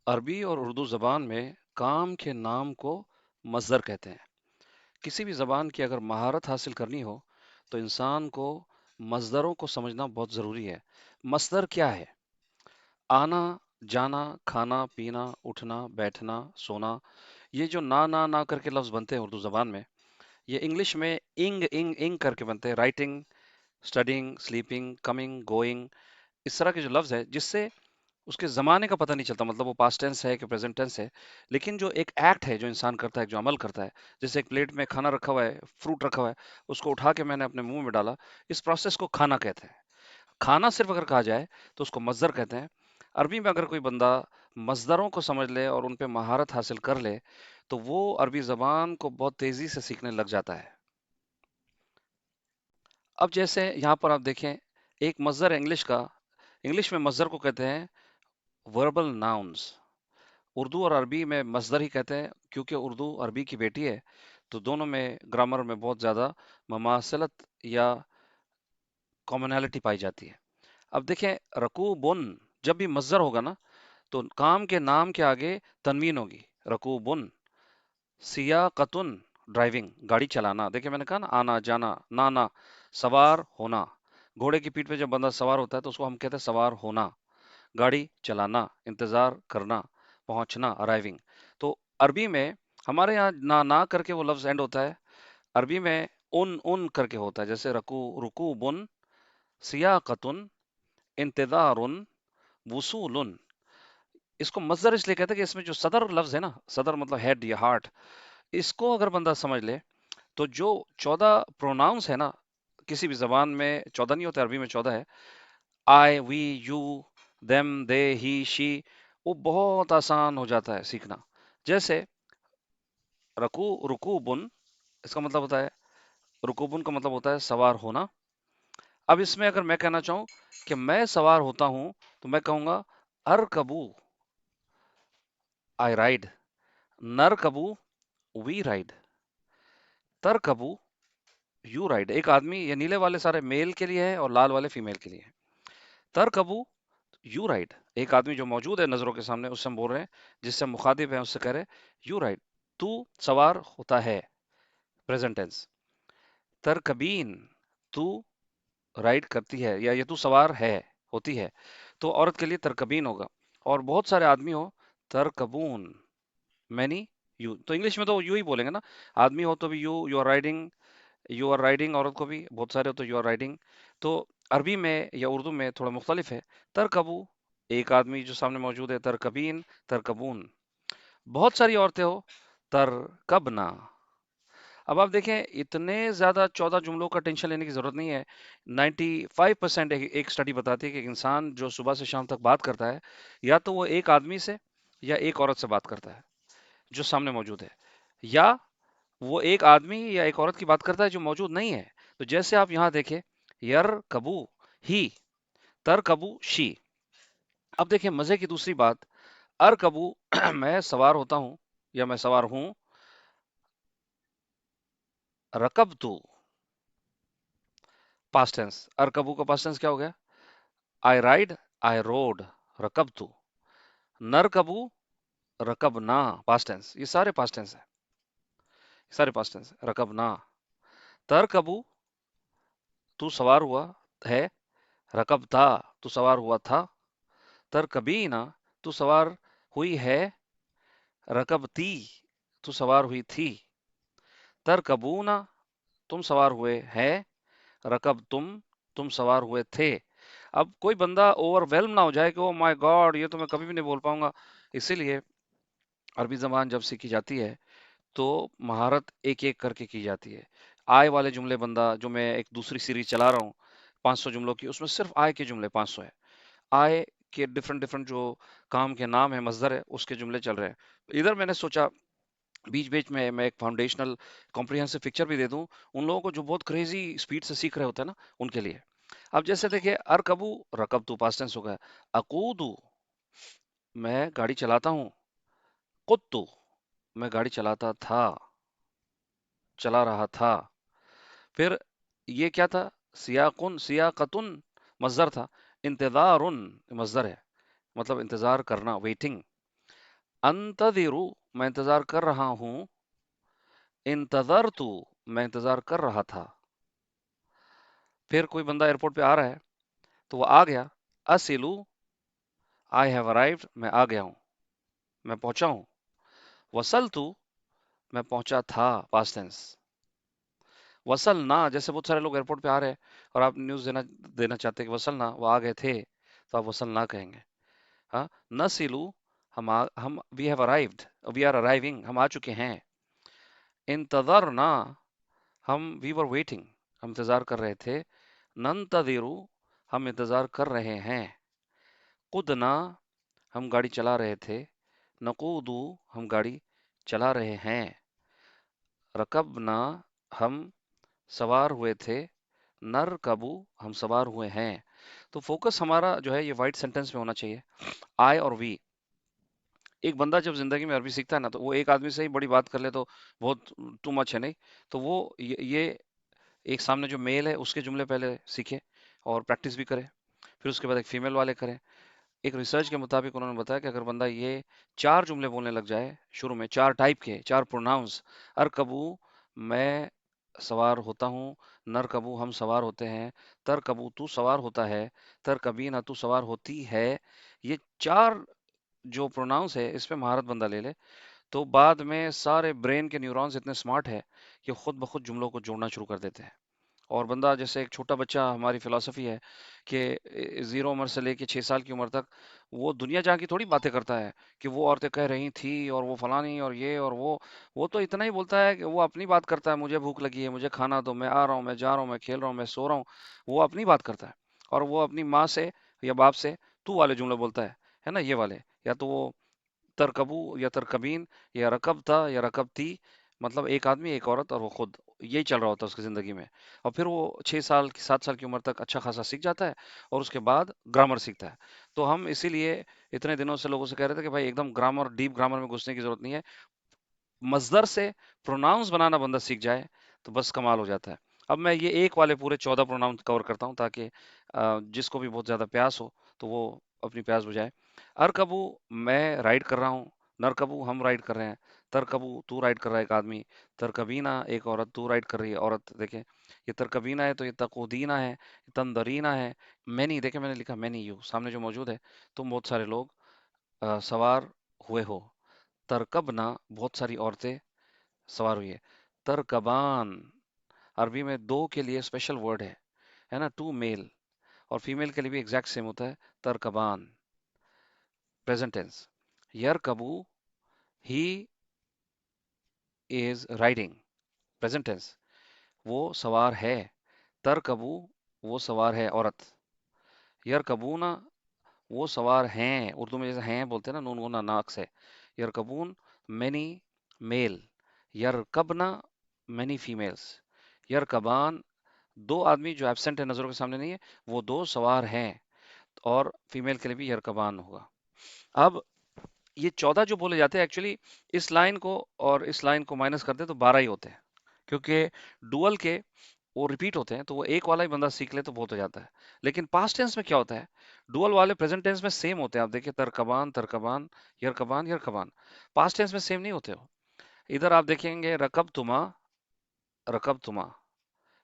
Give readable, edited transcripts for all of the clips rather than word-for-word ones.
عربی اور اردو زبان میں کام کے نام کو مصدر کہتے ہیں۔ کسی بھی زبان کی اگر مہارت حاصل کرنی ہو تو انسان کو مصدروں کو سمجھنا بہت ضروری ہے۔ مصدر کیا ہے؟ آنا، جانا، کھانا پینا، اٹھنا بیٹھنا، سونا، یہ جو نہ کر کے لفظ بنتے ہیں اردو زبان میں، یہ انگلش میں انگ کر کے بنتے ہیں۔ Writing, standing, sleeping, coming, going, اس طرح کے جو لفظ ہے جس سے اس کے زمانے کا پتہ نہیں چلتا، مطلب وہ پاسٹ ٹینس ہے کہ پریزنٹ ٹینس ہے، لیکن جو ایک ایکٹ ہے جو انسان کرتا ہے، جو عمل کرتا ہے، جیسے ایک پلیٹ میں کھانا رکھا ہوا ہے، فروٹ رکھا ہوا ہے، اس کو اٹھا کے میں نے اپنے منہ میں ڈالا، اس پروسیس کو کھانا کہتے ہیں۔ کھانا صرف اگر کہا جائے تو اس کو مصدر کہتے ہیں۔ عربی میں اگر کوئی بندہ مصدروں کو سمجھ لے اور ان پہ مہارت حاصل کر لے تو وہ عربی زبان کو بہت تیزی سے سیکھنے لگ جاتا ہے۔ اب جیسے یہاں پر آپ دیکھیں، ایک مصدر ہے انگلش کا، انگلش میں مصدر کو کہتے ہیں وربل ناؤنز۔ اردو اور عربی میں مصدر ہی کہتے ہیں کیونکہ اردو عربی کی بیٹی ہے، تو دونوں میں گرامر میں بہت زیادہ مماثلت یا کامنالٹی پائی جاتی ہے۔ اب دیکھیں، رکوبن جب بھی مصدر ہوگا نا تو کام کے نام کے آگے تنوین ہوگی۔ رکوبن، سیاقتن، ڈرائیونگ، گاڑی چلانا، دیکھیں میں نے کہا نا، آنا جانا، نانا، سوار ہونا، گھوڑے کی پیٹھ پہ جب بندہ سوار ہوتا ہے تو اس کو ہم کہتے ہیں سوار ہونا۔ گاڑی چلانا، انتظار کرنا، پہنچنا، ارائیونگ۔ تو عربی میں ہمارے یہاں نہ کر کے وہ لفظ اینڈ ہوتا ہے، عربی میں ان کر کے ہوتا ہے، جیسے رکوبن، سیاقتن، انتظارن، وصولن۔ اس کو مصدر اس لیے کہتے ہیں کہ اس میں جو صدر لفظ ہے نا، صدر مطلب ہیڈ یا ہارٹ، اس کو اگر بندہ سمجھ لے تو جو 14 پروناؤنس ہے نا، کسی بھی زبان میں 14 نہیں ہوتے، عربی میں 14 ہے، آئی، وی، یو، دیم، دے، ہی، شی، وہ بہت آسان ہو جاتا ہے سیکھنا۔ جیسے رکوبن، اس کا مطلب ہوتا ہے، رکوبن کا مطلب ہوتا ہے سوار ہونا۔ اب اس میں اگر میں کہنا چاہوں کہ میں سوار ہوتا ہوں تو میں کہوں گا ارکبو، آئی رائڈ، نرکبو، وی رائڈ، ترکبو، یو رائڈ۔ ایک آدمی، یہ نیلے والے سارے میل کے لیے ہے اور لال والے فیمیل کے لیے ہے۔ ترکبو، یو رائٹ، ایک آدمی جو موجود ہے نظروں کے سامنے، اس سے ہم بول رہے ہیں، جس سے ہم مخاطب ہیں اس سے کہہ رہے ہیں یو رائٹ، تو سوار ہوتا ہے، پریزنٹ ٹینس۔ ترکبین، تو رائڈ کرتی ہے، یا یہ تو سوار ہے، ہوتی ہے، تو عورت کے لیے ترکبین ہوگا۔ اور بہت سارے آدمی ہو، ترکبون، مینی، یو، تو انگلش میں تو یو ہی بولیں گے نا، آدمی ہو تو بھی you, you are riding, you are riding, عورت کو بھی بہت سارے ہو تو یو آر رائڈنگ۔ تو عربی میں یا اردو میں تھوڑا مختلف ہے۔ ترکبو، ایک آدمی جو سامنے موجود ہے، ترکبین، ترکبون۔ بہت ساری عورتیں ہو، ترکبنا۔ اب آپ دیکھیں، اتنے زیادہ 14 جملوں کا ٹینشن لینے کی ضرورت نہیں ہے۔ 95% ایک اسٹڈی بتاتی ہے کہ انسان جو صبح سے شام تک بات کرتا ہے، یا تو وہ ایک آدمی سے یا ایک عورت سے بات کرتا ہے جو سامنے موجود ہے، یا وہ ایک آدمی یا ایک عورت کی بات کرتا ہے جو موجود نہیں ہے۔ تو جیسے آپ یہاں دیکھیں، یر کبو، ہی، تر کبو، شی۔ اب دیکھیں مزے کی دوسری بات، ار کبو میں سوار ہوتا ہوں یا میں سوار ہوں، رکب تو پاسٹ ٹینس، ار کبو کا پاسٹ ٹینس کیا ہو گیا؟ آئی رائڈ، آئی روڈ، رکب تو۔ نر کبو، رکب نا، پاسٹ ٹینس، یہ سارے پاسٹ ٹینس ہیں، یہ سارے پاسٹ ٹینس ہیں۔ رکب نا، تر کبو، تو سوار ہوا ہے، رکب تھا، تو سوار ہوا تھا، ترکبینا، تو سوار ہوئی ہے، رکبتی، تو سوار ہوئی تھی، ترکبونا، تم سوار ہوئے ہے، رکب تم سوار ہوئے تھے۔ اب کوئی بندہ اوور ویلم نہ ہو جائے کہ او مائی گاڈ یہ تو میں کبھی بھی نہیں بول پاؤں گا، اسی لیے عربی زبان جب سیکھی جاتی ہے تو مہارت ایک ایک کر کے کی جاتی ہے۔ آئے والے جملے، بندہ جو میں ایک دوسری سیریز چلا رہا ہوں 500 جملوں کی، اس میں صرف آئے کے جملے 500 ہے۔ آئے کے ڈفرنٹ ڈفرنٹ جو کام کے نام ہے، مصدر ہے، اس کے جملے چل رہے ہیں۔ ادھر میں نے سوچا بیچ بیچ میں ایک فاؤنڈیشنل کمپریہنسو پکچر بھی دے دوں ان لوگوں کو جو بہت کریزی سپیڈ سے سیکھ رہے ہوتے ہیں نا، ان کے لیے۔ اب جیسے دیکھیں، ارکبو، رکب تو پاسٹ ٹینس ہو گیا، اقودو، میں گاڑی چلاتا ہوں، قدتو، میں گاڑی چلاتا تھا، چلا رہا تھا۔ پھر یہ کیا تھا؟ سیاقن، سیاقتن مصدر تھا، انتظارن مصدر ہے، مطلب انتظار کرنا، ویٹنگ۔ अंतदिरु मैं इंतजार कर रहा हूँ, इंतजर तू मैं इंतजार कर रहा था। फिर कोई बंदा एयरपोर्ट पे आ रहा है तो वो आ गया। असिलु आई हैव अराइव्ड मैं आ गया हूँ, मैं पहुंचा हूँ। वसल तू मैं पहुंचा था, पास्ट टेंस। वसल ना, जैसे बहुत सारे लोग एयरपोर्ट पे आ रहे हैं और आप न्यूज़ देना देना चाहते हैं कि वसल ना वो आ गए थे, तो आप वसल ना कहेंगे। हाँ, नसिलु हम we have arrived, we are arriving हम आ चुके हैं। इंतजरना हम वी वर वेटिंग हम इंतजार कर रहे थे। नंतदिरु हम इंतजार कर रहे हैं। कुदना हम गाड़ी चला रहे थे। नकूदू हम गाड़ी चला रहे हैं। रकबना हम सवार हुए थे। नरकबू हम सवार हुए हैं। तो फोकस हमारा जो है ये वाइट सेंटेंस में होना चाहिए। आई और वी। एक बंदा जब जिंदगी में अरबी सीखता है ना, तो वो एक आदमी से ही बड़ी बात कर ले तो बहुत टू मच है नहीं। तो वो ये एक सामने जो मेल है उसके जुमले पहले सीखे और प्रैक्टिस भी करे, फिर उसके बाद एक फीमेल वाले करें। एक रिसर्च के मुताबिक उन्होंने बताया कि अगर बंदा ये चार जुमले बोलने लग जाए शुरू में, चार टाइप के, चार प्रोनाउंस, अरकबू मैं सवार होता हूँ, नरकबू हम सवार होते हैं, तरकबू तू सवार होता है, तरकबीना तू सवार होती है, ये चार जो प्रोनाउंस है इस पे महारत बंदा ले ले, तो बाद में सारे ब्रेन के न्यूरॉन्स इतने स्मार्ट है कि खुद ब खुद जुमलों को जोड़ना शुरू कर देते हैं। और बंदा जैसे एक छोटा बच्चा, हमारी फिलॉसफी है कि 0 उम्र से लेके 6 साल की उम्र तक वो दुनिया जहाँ की थोड़ी बातें करता है कि वो औरतें कह रही थी और वो फलानी और ये और वो तो इतना ही बोलता है कि वो अपनी बात करता है, मुझे भूख लगी है, मुझे खाना दो, मैं आ रहा हूँ, मैं जा रहा हूँ, मैं खेल रहा हूँ, मैं सो रहा हूँ। वो अपनी बात करता है और वो अपनी माँ से या बाप से तू वाले जुमले बोलता है ना, ये वाले। या तो वो तरकबू या तरकबीन या रकबता या रकबती, मतलब एक आदमी एक औरत और वो खुद, यही चल रहा होता है उसकी ज़िंदगी में। और फिर वो 6 साल की 7 साल की उम्र तक अच्छा खासा सीख जाता है और उसके बाद ग्रामर सीखता है। तो हम इसीलिए इतने दिनों से लोगों से कह रहे थे कि भाई एकदम ग्रामर, डीप ग्रामर में घुसने की ज़रूरत नहीं है। मज़दर से प्रोनाउंस बनाना बंदा सीख जाए तो बस कमाल हो जाता है। अब मैं ये एक वाले पूरे 14 प्रोनाउंस कवर करता हूँ ताकि जिसको भी बहुत ज़्यादा प्यास हो तो वो अपनी प्यास बुझाए। अरकबू मैं राइड कर रहा हूँ, नरकबू हम राइड कर रहे हैं, तरकबू तू राइड कर रहा है एक आदमी, तरकबीना एक औरत, तू राइड कर रही है औरत। देखें, ये तरकबीना है तो ये तकुदीना है, ये तंदरीना है। मैनी, देखें मैंने लिखा मैनी, यू सामने जो मौजूद है, तुम बहुत सारे लोग सवार हुए हो। तरकबना बहुत सारी औरतें सवार हुई है। तरकबान अरबी में दो के लिए स्पेशल वर्ड है ना, टू मेल। और फीमेल के लिए भी एग्जैक्ट सेम होता है, तरकबान। Present tense. यरकबू he is riding, present tense, वो सवार है। तरकबू वो सवार है औरत। यरकबूना वो सवार हैं, उर्दू में जैसे हैं बोलते हैं ना, नून गुना नाक से। यरकबून मैनी मेल। यरकबना मैनी फीमेल्स। यरकबान दो आदमी जो एब्सेंट है, नजरों के सामने नहीं है, वो दो सवार हैं। और फीमेल के लिए भी यरकबान होगा। अब ये 14 जो बोले जाते हैं एक्चुअली, इस लाइन को और इस लाइन को माइनस करते तो 12 ही होते हैं, क्योंकि डुअल के वो रिपीट होते हैं, तो वो एक वाला ही बंदा सीख ले तो बहुत हो जाता है। लेकिन पास्ट टेंस में क्या होता है, डुअल वाले प्रेजेंट टेंस में सेम होते हैं। आप देखिए, तरकबान तरकबान, यरकबान यरकबान, पास्ट टेंस में सेम नहीं होते हो। इधर आप देखेंगे रकब तुमा,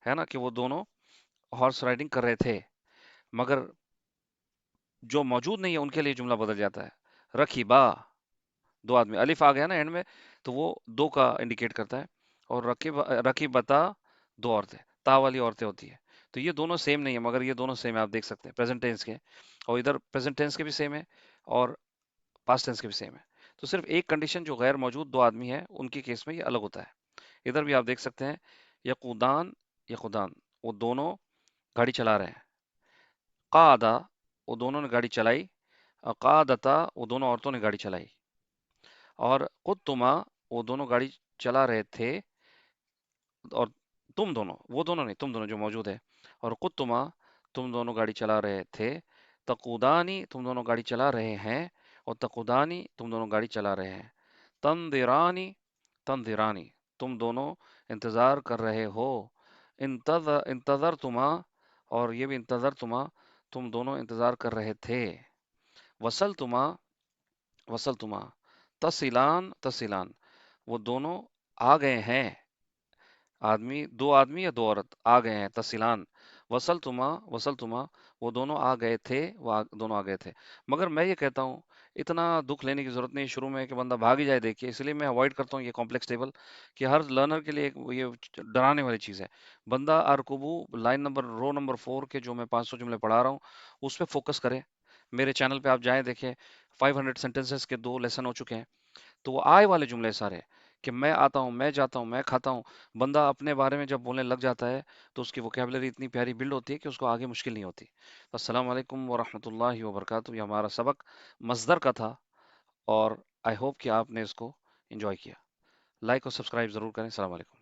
है ना, कि वो दोनों हॉर्स राइडिंग कर रहे थे, मगर जो मौजूद नहीं है उनके लिए जुमला बदल जाता है। रखीबा दो आदमी, अलिफ आ गया ना एंड में, तो वो दो का इंडिकेट करता है। और रकीबता दो औरतें, ता वाली औरतें होती है। तो ये दोनों सेम नहीं है, मगर ये दोनों सेम है, आप देख सकते हैं प्रेजेंट टेंस के। और इधर प्रेजेंट टेंस के भी सेम है और पास्ट टेंस के भी सेम है। तो सिर्फ एक कंडीशन, जो गैर मौजूद दो आदमी है उनके केस में ये अलग होता है। इधर भी आप देख सकते हैं, यकूदान यकूदान वो दोनों गाड़ी चला रहे हैं। कादा वो दोनों ने गाड़ी चलाई। कादता वो दोनों औरतों ने गाड़ी चलाई। और कुतुमा वो दोनों गाड़ी चला रहे थे। और तुम दोनों, वो दोनों नहीं, तुम दोनों जो मौजूद है। और कुतुमा तुम दोनों गाड़ी चला रहे थे। तकुदानी तुम दोनों गाड़ी चला रहे हैं। और तकुदानी तुम दोनों गाड़ी चला रहे हैं। तंदिरानी तंदिरानी तुम दोनों इंतजार कर रहे हो। इंतजर तुमा और ये भी इंतजर तुमा तुम दोनों इंतजार कर रहे थे। वसल तुमा वसल तुमा तसीलान तसीलान, वो दोनों आ गए हैं। आदमी, दो आदमी या दो औरत आ गए हैं, तसीलान। वसल तुमा, वो दोनों आ गए थे, दोनों आ गए थे। मगर मैं ये कहता हूँ, इतना दुख लेने की जरूरत नहीं शुरू में कि बंदा भाग ही जाए देखिए, इसलिए मैं अवॉइड करता हूँ ये कॉम्प्लेक्स टेबल, कि हर लर्नर के लिए ये डराने वाली चीज़ है। बंदा अरकुबू लाइन नंबर रो नंबर 4 के जो मैं 500 जुमले पढ़ा रहा हूँ उस पर फोकस करे। मेरे चैनल पे आप जाएं देखें, 500 सेंटेंसेस के 2 लेसन हो चुके हैं। तो वो आय वाले जुमले सारे, कि मैं आता हूँ, मैं जाता हूँ, मैं खाता हूँ। बंदा अपने बारे में जब बोलने लग जाता है तो उसकी वोकेबलरी इतनी प्यारी बिल्ड होती है कि उसको आगे मुश्किल नहीं होती। अस्सलाम वालेकुम वरहमतुल्लाहि वबरकातुहू। ये हमारा सबक मज़दर का था, और आई होप कि आपने इसको एंजॉय किया। लाइक और सब्सक्राइब ज़रूर करें। अस्सलाम वालेकुम।